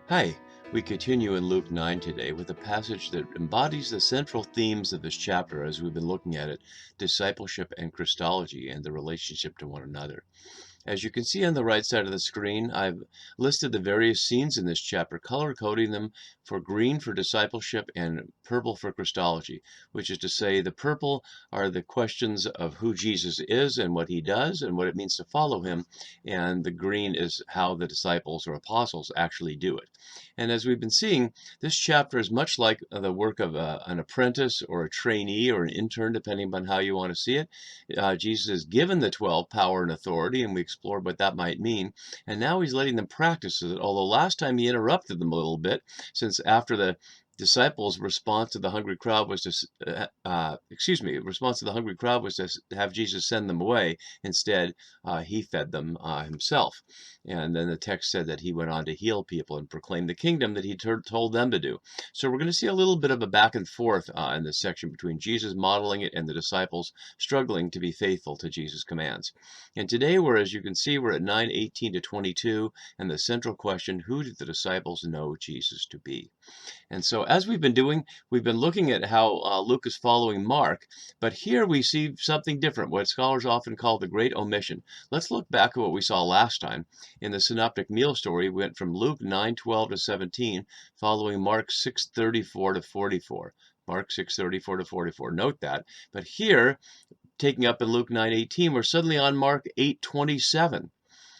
Hi, we continue in Luke 9 today with a passage that embodies the central themes of this chapter as we've been looking at it, discipleship and Christology and the relationship to one another. As you can see on the right side of the screen, I've listed the various scenes in this chapter, color coding them for green for discipleship and purple for Christology, which is to say the purple are the questions of who Jesus is and what he does and what it means to follow him, and the green is how the disciples or apostles actually do it. And as we've been seeing, this chapter is much like the work of an apprentice or a trainee or an intern, depending upon how you want to see it. Jesus has given the 12 power and authority, and we explored what that might mean. And now he's letting them practice it, although last time he interrupted them a little bit, since after the disciples' response to the hungry crowd was response to the hungry crowd was to have Jesus send them away. Instead, he fed them himself. And then the text said that he went on to heal people and proclaim the kingdom that he told them to do. So we're going to see a little bit of a back and forth in this section between Jesus modeling it and the disciples struggling to be faithful to Jesus' commands. And today, as you can see, we're at 9:18 to 22, and the central question, who did the disciples know Jesus to be? And so as we've been doing, we've been looking at how Luke is following Mark, but here we see something different, what scholars often call the great omission. Let's look back at what we saw last time. In the synoptic meal story, we went from Luke 9:12 to 17, following Mark 6:34 to 44. Mark 6:34 to 44. Note that. But here, taking up in Luke 9:18, we're suddenly on Mark 8:27.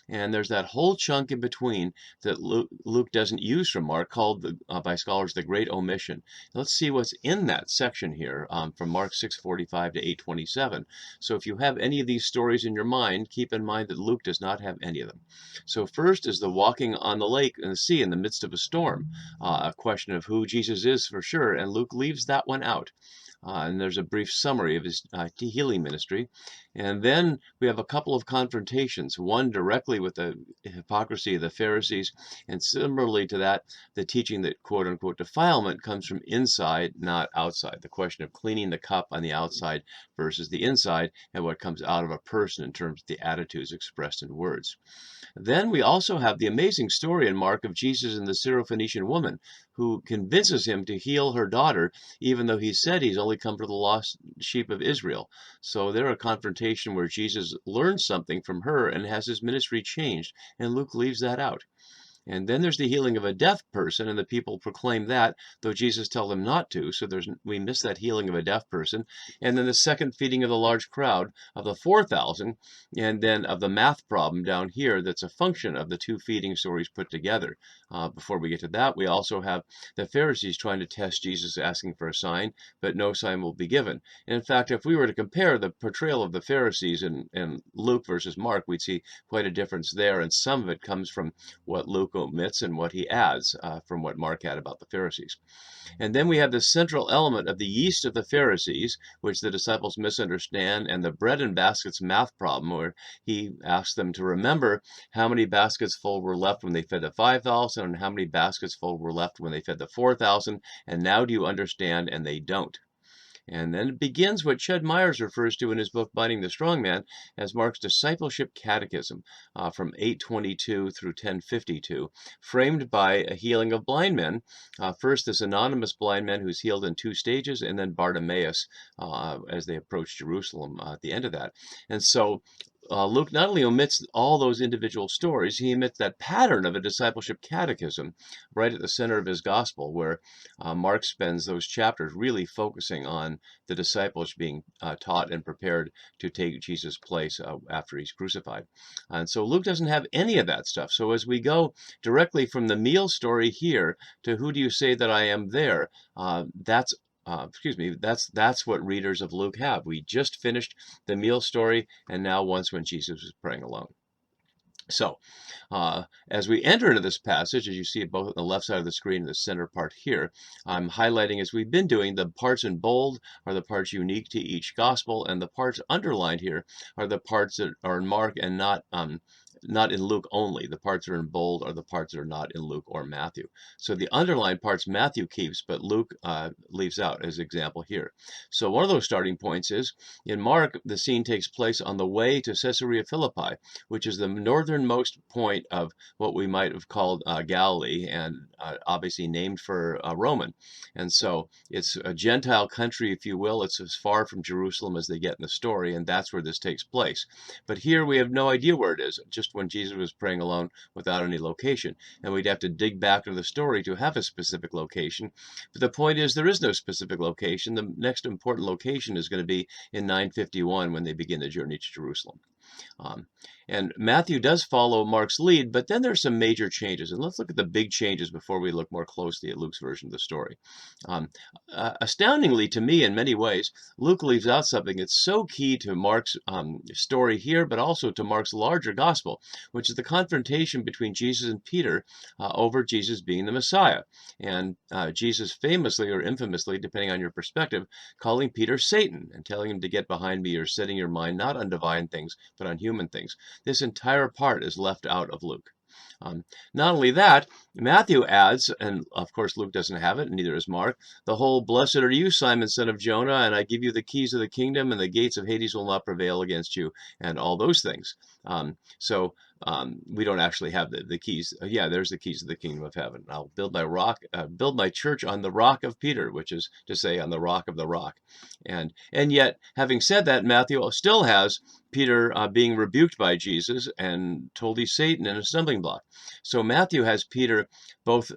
And there's that whole chunk in between that Luke doesn't use from Mark, called by scholars the Great Omission. Let's see what's in that section here from Mark 6:45 to 8:27. So if you have any of these stories in your mind, keep in mind that Luke does not have any of them. So first is the walking on the lake and the sea in the midst of a storm, a question of who Jesus is for sure, and Luke leaves that one out. And there's a brief summary of his healing ministry. And then we have a couple of confrontations, one directly with the hypocrisy of the Pharisees, and similarly to that, the teaching that quote unquote defilement comes from inside, not outside. The question of cleaning the cup on the outside versus the inside, and what comes out of a person in terms of the attitudes expressed in words. Then we also have the amazing story in Mark of Jesus and the Syrophoenician woman who convinces him to heal her daughter, even though he said he's only come for the lost sheep of Israel. So there a confrontation where Jesus learns something from her and has his ministry changed, and Luke leaves that out. And then there's the healing of a deaf person, and the people proclaim that, though Jesus tells them not to. So we miss that healing of a deaf person. And then the second feeding of the large crowd of the 4,000, and then of the math problem down here that's a function of the two feeding stories put together. Before we get to that, we also have the Pharisees trying to test Jesus, asking for a sign, but no sign will be given. And in fact, if we were to compare the portrayal of the Pharisees in Luke versus Mark, we'd see quite a difference there. And some of it comes from what Luke omits and what he adds from what Mark had about the Pharisees. And then we have the central element of the yeast of the Pharisees, which the disciples misunderstand, and the bread and baskets math problem, where he asks them to remember how many baskets full were left when they fed the 5,000 and how many baskets full were left when they fed the 4,000. And now do you understand? And they don't. And then it begins what Ched Myers refers to in his book, Binding the Strong Man, as Mark's discipleship catechism from 822 through 1052, framed by a healing of blind men. First, this anonymous blind man who's healed in two stages, and then Bartimaeus as they approach Jerusalem at the end of that. And so Luke not only omits all those individual stories, he omits that pattern of a discipleship catechism right at the center of his gospel, where Mark spends those chapters really focusing on the disciples being taught and prepared to take Jesus' place after he's crucified. And so Luke doesn't have any of that stuff. So as we go directly from the meal story here to who do you say that I am there, that's what readers of Luke have. We just finished the meal story, and now once when Jesus was praying alone. So, as we enter into this passage, as you see both on the left side of the screen and the center part here, I'm highlighting, as we've been doing, the parts in bold are the parts unique to each gospel, and the parts underlined here are the parts that are in Mark and not not in Luke only. The parts that are in bold are the parts that are not in Luke or Matthew. So the underlined parts Matthew keeps, but Luke leaves out as example here. So one of those starting points is, in Mark, the scene takes place on the way to Caesarea Philippi, which is the northernmost point of what we might have called Galilee, and obviously named for Roman. And so it's a Gentile country, if you will. It's as far from Jerusalem as they get in the story, and that's where this takes place. But here we have no idea where it is, just when Jesus was praying alone without any location. And we'd have to dig back to the story to have a specific location. But the point is, there is no specific location. The next important location is going to be in 951 when they begin the journey to Jerusalem. And Matthew does follow Mark's lead, but then there's some major changes. And let's look at the big changes before we look more closely at Luke's version of the story. Astoundingly to me, in many ways, Luke leaves out something that's so key to Mark's story here, but also to Mark's larger gospel, which is the confrontation between Jesus and Peter over Jesus being the Messiah. And Jesus famously or infamously, depending on your perspective, calling Peter Satan and telling him to get behind me, or setting your mind not on divine things, but on human things. This entire part is left out of Luke. Not only that, Matthew adds, and of course Luke doesn't have it, and neither does Mark, the whole "Blessed are you, Simon, son of Jonah, and I give you the keys of the kingdom, and the gates of Hades will not prevail against you," and all those things. We don't actually have the keys. Yeah, there's the keys of the kingdom of heaven. I'll build my church on the rock of Peter, which is to say, on the rock of the rock. And yet, having said that, Matthew still has Peter being rebuked by Jesus and told he's Satan and a stumbling block. So Matthew has Peter both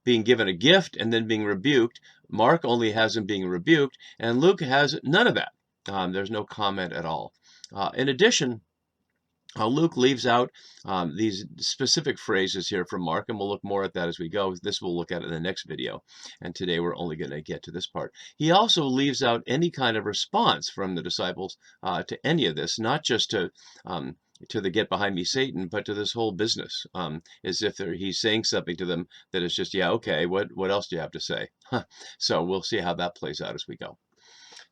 being given a gift and then being rebuked. Mark only has him being rebuked, and Luke has none of that. There's no comment at all. In addition, Luke leaves out these specific phrases here from Mark, and we'll look more at that as we go. This we'll look at in the next video, and today we're only going to get to this part. He also leaves out any kind of response from the disciples to any of this, not just to the "get behind me, Satan," but to this whole business, as if he's saying something to them that is just, yeah, okay, what else do you have to say? So we'll see how that plays out as we go.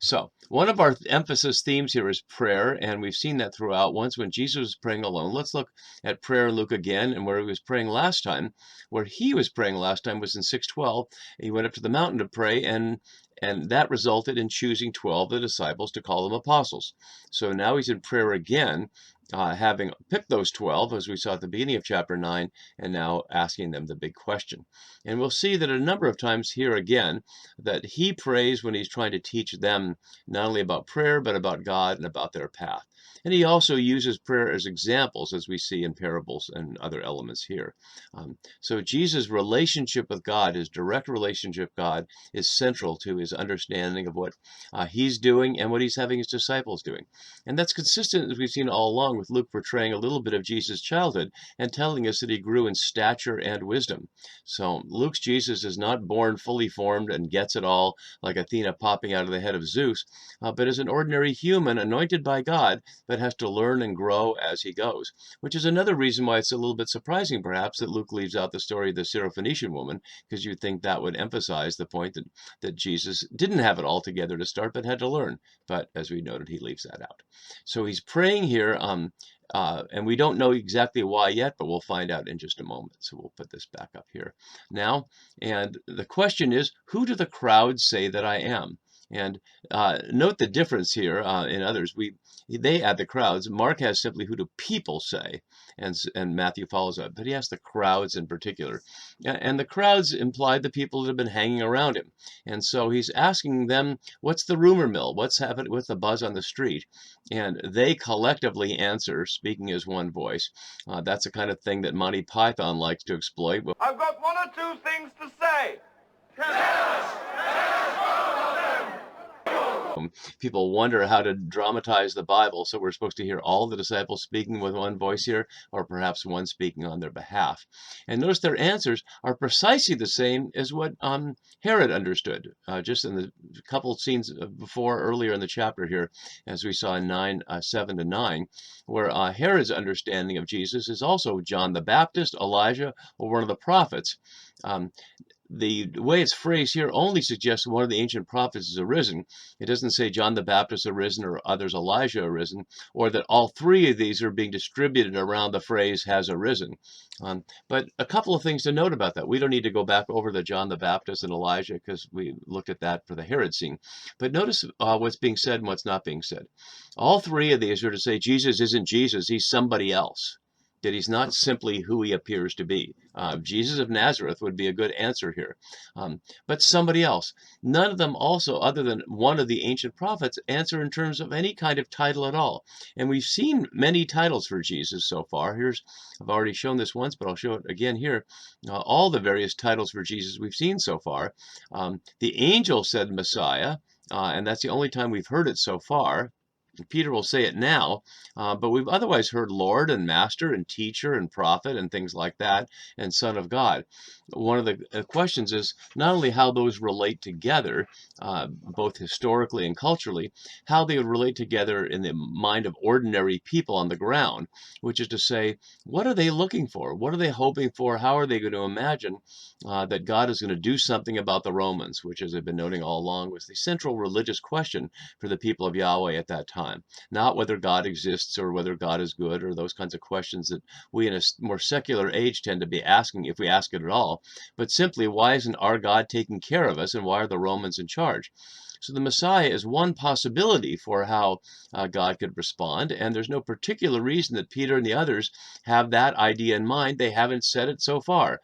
So one of our emphasis themes here is prayer, and we've seen that throughout. Once when Jesus was praying alone. Let's look at prayer in Luke again, and where he was praying last time. Where he was praying last time was in 6:12. He went up to the mountain to pray, and that resulted in choosing 12 of the disciples to call them apostles. So now he's in prayer again, having picked those 12, as we saw at the beginning of chapter 9, and now asking them the big question. And we'll see that a number of times here again, that he prays when he's trying to teach them not only about prayer, but about God and about their path. And he also uses prayer as examples, as we see in parables and other elements here. So Jesus' relationship with God, his direct relationship with God, is central to his understanding of what he's doing and what he's having his disciples doing. And that's consistent, as we've seen all along, with Luke portraying a little bit of Jesus' childhood and telling us that he grew in stature and wisdom. So Luke's Jesus is not born fully formed and gets it all, like Athena popping out of the head of Zeus, but is an ordinary human anointed by God, but has to learn and grow as he goes, which is another reason why it's a little bit surprising, perhaps, that Luke leaves out the story of the Syrophoenician woman, because you'd think that would emphasize the point that Jesus didn't have it all together to start, but had to learn. But as we noted, he leaves that out. So he's praying here, and we don't know exactly why yet, but we'll find out in just a moment. So we'll put this back up here now. And the question is, who do the crowds say that I am? And note the difference here in others. They add the crowds. Mark has simply "who do people say," and Matthew follows up. But he has the crowds in particular. And the crowds imply the people that have been hanging around him. And so he's asking them, what's the rumor mill? What's happening with the buzz on the street? And they collectively answer, speaking as one voice. That's the kind of thing that Monty Python likes to exploit. I've got one or two things to say. Tell us one of them. People wonder how to dramatize the Bible, so we're supposed to hear all the disciples speaking with one voice here, or perhaps one speaking on their behalf. And notice their answers are precisely the same as what Herod understood, just in the couple scenes before, earlier in the chapter here, as we saw in 7-9, where Herod's understanding of Jesus is also John the Baptist, Elijah, or one of the prophets. the way it's phrased here only suggests one of the ancient prophets is arisen. It doesn't say John the Baptist arisen or others Elijah arisen, or that all three of these are being distributed around the phrase has arisen. But a couple of things to note about that. We don't need to go back over the John the Baptist and Elijah because we looked at that for the Herod scene. But notice what's being said and what's not being said. All three of these are to say Jesus isn't Jesus, he's somebody else. That he's not simply who he appears to be. Jesus of Nazareth would be a good answer here, but somebody else. None of them also, other than one of the ancient prophets, answer in terms of any kind of title at all. And we've seen many titles for Jesus so far. I've already shown this once, but I'll show it again here. All the various titles for Jesus we've seen so far. The angel said Messiah, and that's the only time we've heard it so far. Peter will say it now, but we've otherwise heard Lord and Master and Teacher and Prophet and things like that, and Son of God. One of the questions is not only how those relate together, both historically and culturally, how they would relate together in the mind of ordinary people on the ground, which is to say, what are they looking for? What are they hoping for? How are they going to imagine that God is going to do something about the Romans, which, as I've been noting all along, was the central religious question for the people of Yahweh at that time. Not whether God exists or whether God is good or those kinds of questions that we in a more secular age tend to be asking, if we ask it at all, but simply, why isn't our God taking care of us and why are the Romans in charge? So the Messiah is one possibility for how God could respond, and there's no particular reason that Peter and the others have that idea in mind. They haven't said it so far.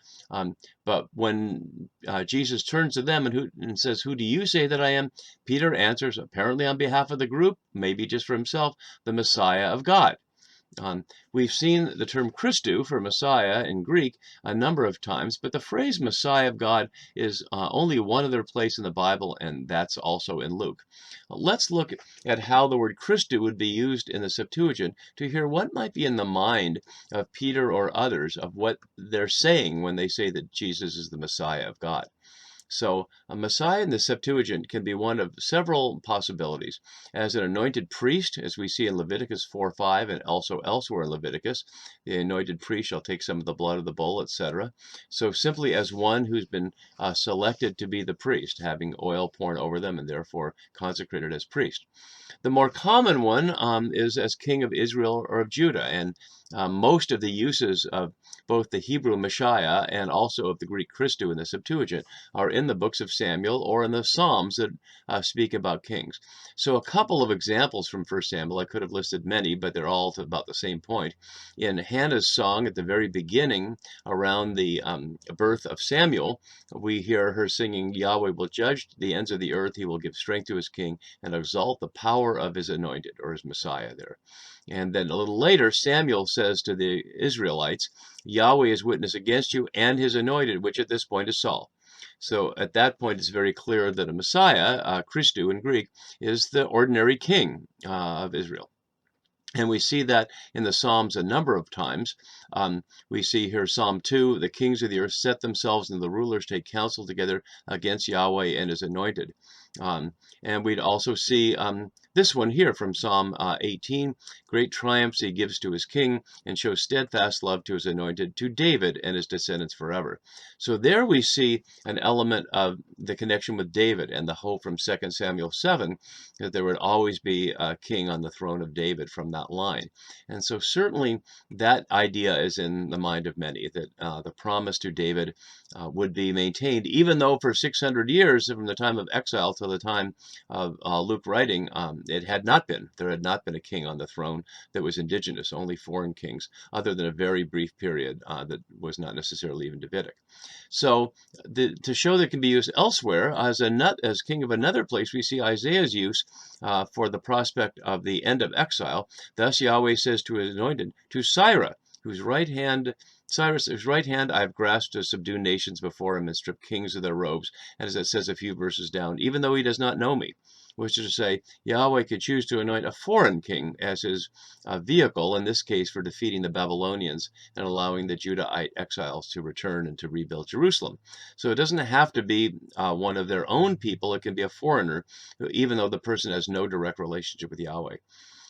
But when Jesus turns to them and says, "Who do you say that I am?" Peter answers, apparently on behalf of the group, maybe just for himself, the Messiah of God. We've seen the term Christou for Messiah in Greek a number of times, but the phrase Messiah of God is only one other place in the Bible, and that's also in Luke. Let's look at how the word Christou would be used in the Septuagint to hear what might be in the mind of Peter or others of what they're saying when they say that Jesus is the Messiah of God. So a Messiah in the Septuagint can be one of several possibilities. As an anointed priest, as we see in Leviticus 4:5 and also elsewhere in Leviticus, the anointed priest shall take some of the blood of the bull, etc. So simply as one who's been selected to be the priest, having oil poured over them and therefore consecrated as priest. The more common one is as king of Israel or of Judah, and most of the uses of both the Hebrew Messiah and also of the Greek Christou in the Septuagint are in the books of Samuel or in the Psalms that speak about kings. So a couple of examples from 1 Samuel, I could have listed many, but they're all to about the same point. In Hannah's song at the very beginning, around the birth of Samuel, we hear her singing, "Yahweh will judge the ends of the earth, he will give strength to his king, and exalt the power of his anointed," or his Messiah there. And then a little later, Samuel says to the Israelites, "Yahweh is witness against you and his anointed," which at this point is Saul. So at that point, it's very clear that a Messiah, Christou in Greek, is the ordinary king of Israel. And we see that in the Psalms a number of times. We see here Psalm 2, "The kings of the earth set themselves and the rulers take counsel together against Yahweh and his anointed." And we'd also see this one here from Psalm 18, "Great triumphs he gives to his king and shows steadfast love to his anointed, to David and his descendants forever." So there we see an element of the connection with David and the hope from 2 Samuel 7 that there would always be a king on the throne of David from that line. And so certainly that idea is in the mind of many, that the promise to David would be maintained, even though for 600 years from the time of exile till the time of Luke writing, there had not been a king on the throne that was indigenous, only foreign kings, other than a very brief period that was not necessarily even Davidic. So to show that it can be used elsewhere, as king of another place, we see Isaiah's use for the prospect of the end of exile. Thus Yahweh says to his anointed, to Cyrus, whose right hand I have grasped to subdue nations before him and strip kings of their robes. And as it says a few verses down, even though he does not know me, which is to say, Yahweh could choose to anoint a foreign king as his vehicle, in this case for defeating the Babylonians and allowing the Judahite exiles to return and to rebuild Jerusalem. So it doesn't have to be one of their own people. It can be a foreigner, even though the person has no direct relationship with Yahweh.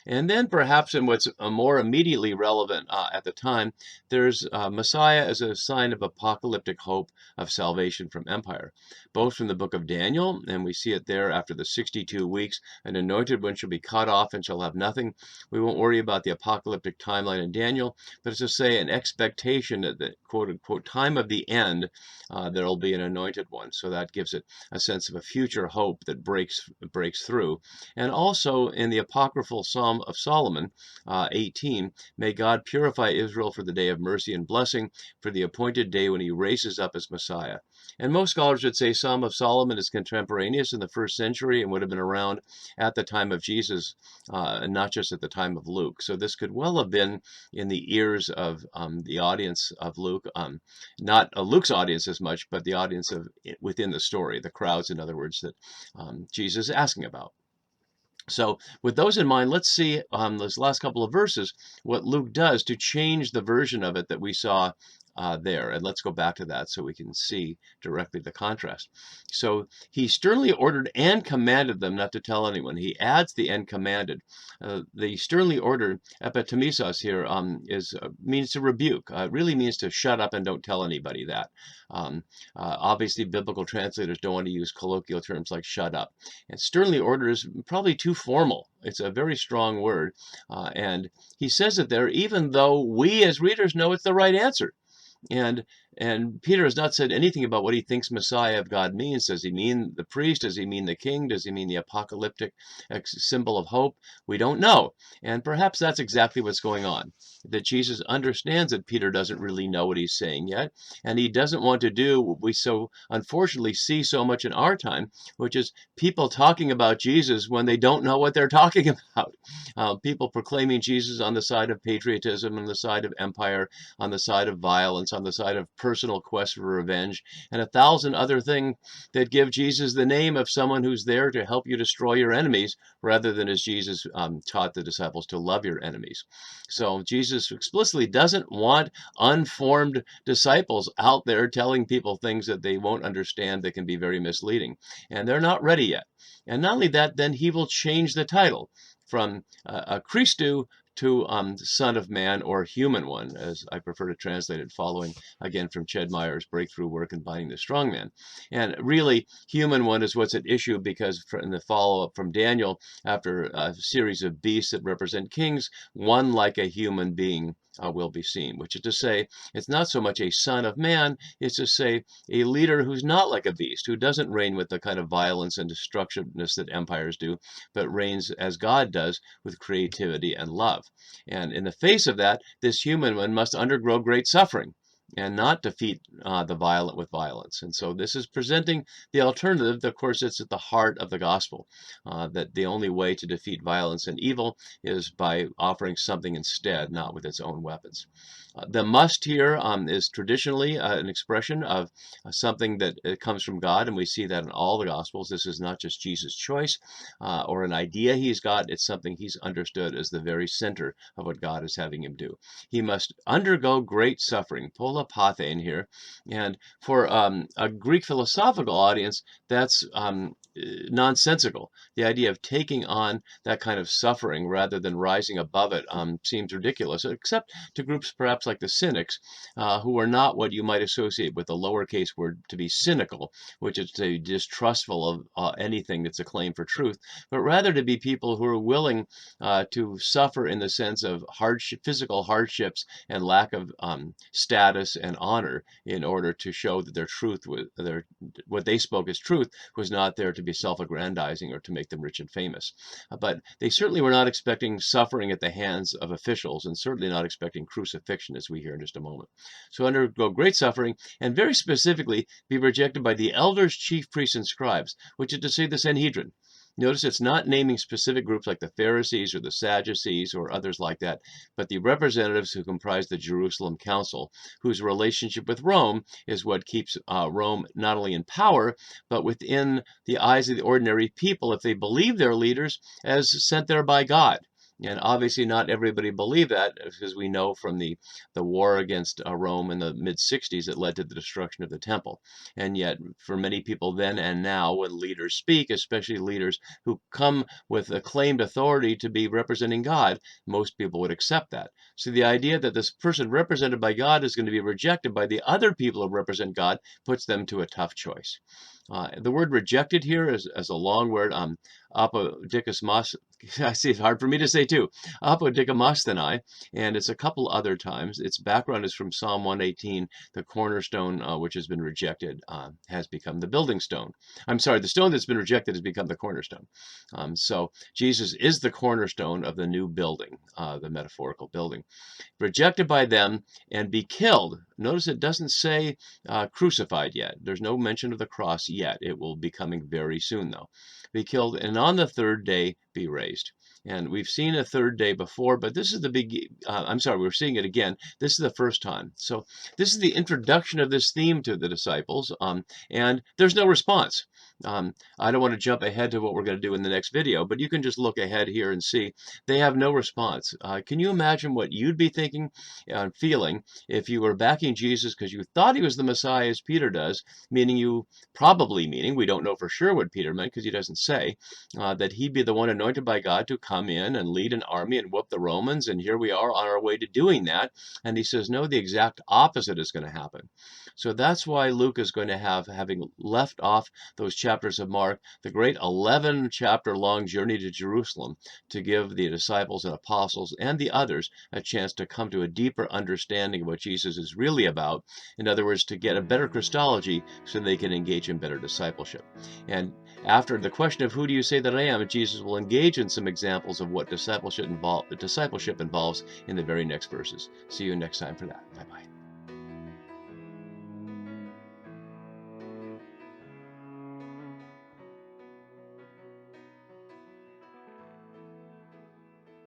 And then perhaps in what's more immediately relevant at the time, there's Messiah as a sign of apocalyptic hope of salvation from empire, both from the book of Daniel, and we see it there after the 62 weeks, an anointed one shall be cut off and shall have nothing. We won't worry about the apocalyptic timeline in Daniel, but it's to say an expectation at the quote-unquote time of the end, there will be an anointed one. So that gives it a sense of a future hope that breaks through. And also in the apocryphal Psalm of Solomon, 18, may God purify Israel for the day of mercy and blessing, for the appointed day when he raises up his Messiah. And most scholars would say Psalm of Solomon is contemporaneous in the 1st century and would have been around at the time of Jesus, and not just at the time of Luke. So this could well have been in the ears of the audience of Luke, not Luke's audience as much, but the audience of within the story, the crowds, in other words, that Jesus is asking about. So with those in mind, let's see those last couple of verses, what Luke does to change the version of it that we saw there. And let's go back to that so we can see directly the contrast. So he sternly ordered and commanded them not to tell anyone. He adds the and commanded. The sternly ordered, epitemisos here, means to rebuke. It really means to shut up and don't tell anybody that. Obviously, biblical translators don't want to use colloquial terms like shut up. And sternly ordered is probably too formal. It's a very strong word. And he says it there, even though we as readers know it's the right answer. And Peter has not said anything about what he thinks Messiah of God means. Does he mean the priest? Does he mean the king? Does he mean the apocalyptic symbol of hope? We don't know. And perhaps that's exactly what's going on, that Jesus understands that Peter doesn't really know what he's saying yet, and he doesn't want to do what we so unfortunately see so much in our time, which is people talking about Jesus when they don't know what they're talking about. People proclaiming Jesus on the side of patriotism, on the side of empire, on the side of violence, on the side of personal quest for revenge, and 1,000 other things that give Jesus the name of someone who's there to help you destroy your enemies, rather than as Jesus taught the disciples to love your enemies. So Jesus explicitly doesn't want unformed disciples out there telling people things that they won't understand, that can be very misleading. And they're not ready yet. And not only that, then he will change the title from a Christou to Son of Man, or Human One, as I prefer to translate it, following again from Ched Meyer's breakthrough work in Binding the Strong Man. And really, Human One is what's at issue, because in the follow-up from Daniel, after a series of beasts that represent kings, one like a human being will be seen, which is to say, it's not so much a son of man, it's to say a leader who's not like a beast, who doesn't reign with the kind of violence and destructiveness that empires do, but reigns as God does, with creativity and love. And in the face of that, this human one must undergo great suffering and not defeat the violent with violence. And so this is presenting the alternative. Of course, it's at the heart of the gospel, that the only way to defeat violence and evil is by offering something instead, not with its own weapons. The must here is traditionally an expression of something that comes from God, and we see that in all the Gospels. This is not just Jesus' choice or an idea he's got. It's something he's understood as the very center of what God is having him do. He must undergo great suffering, polapathen here, and for a Greek philosophical audience, that's nonsensical. The idea of taking on that kind of suffering rather than rising above it seems ridiculous, except to groups perhaps like the cynics, who are not what you might associate with the lowercase word to be cynical, which is to be distrustful of anything that's a claim for truth, but rather to be people who are willing to suffer in the sense of physical hardships and lack of status and honor, in order to show that their truth, what they spoke as truth, was not there to be self-aggrandizing or to make them rich and famous. But they certainly were not expecting suffering at the hands of officials, and certainly not expecting crucifixion, as we hear in just a moment. So undergo great suffering, and very specifically be rejected by the elders, chief priests, and scribes, which is to say the Sanhedrin. Notice it's not naming specific groups like the Pharisees or the Sadducees or others like that, but the representatives who comprise the Jerusalem Council, whose relationship with Rome is what keeps Rome not only in power, but within the eyes of the ordinary people, if they believe their leaders as sent there by God. And obviously not everybody believed that, because we know from the war against Rome in the mid-60s that led to the destruction of the temple. And yet for many people then and now, when leaders speak, especially leaders who come with acclaimed authority to be representing God, most people would accept that. So the idea that this person represented by God is going to be rejected by the other people who represent God puts them to a tough choice. The word rejected here is a long word, apodikosmos. I see it's hard for me to say too. Apodikomasthenai, and it's a couple other times. Its background is from Psalm 118. The cornerstone, which has been rejected, has become the building stone. I'm sorry, the stone that's been rejected has become the cornerstone. So Jesus is the cornerstone of the new building, the metaphorical building. Rejected by them and be killed. Notice it doesn't say crucified yet. There's no mention of the cross yet. It will be coming very soon, though. Be killed, and on the third day be raised. And we've seen a third day before, but this is the big, I'm sorry, we're seeing it again. This is the first time. So this is the introduction of this theme to the disciples, and there's no response. I don't want to jump ahead to what we're going to do in the next video, but you can just look ahead here and see they have no response. Can you imagine what you'd be thinking and feeling if you were backing Jesus because you thought he was the Messiah, as Peter does, meaning, we don't know for sure what Peter meant because he doesn't say, that he'd be the one anointed by God to come in and lead an army and whoop the Romans, and here we are on our way to doing that. And he says, no, the exact opposite is going to happen. So that's why Luke is going to having left off those chapters of Mark, the great 11-chapter long journey to Jerusalem, to give the disciples and apostles and the others a chance to come to a deeper understanding of what Jesus is really about. In other words, to get a better Christology so they can engage in better discipleship. And after the question of who do you say that I am, Jesus will engage in some examples of what discipleship involves in the very next verses. See you next time for that. Bye-bye.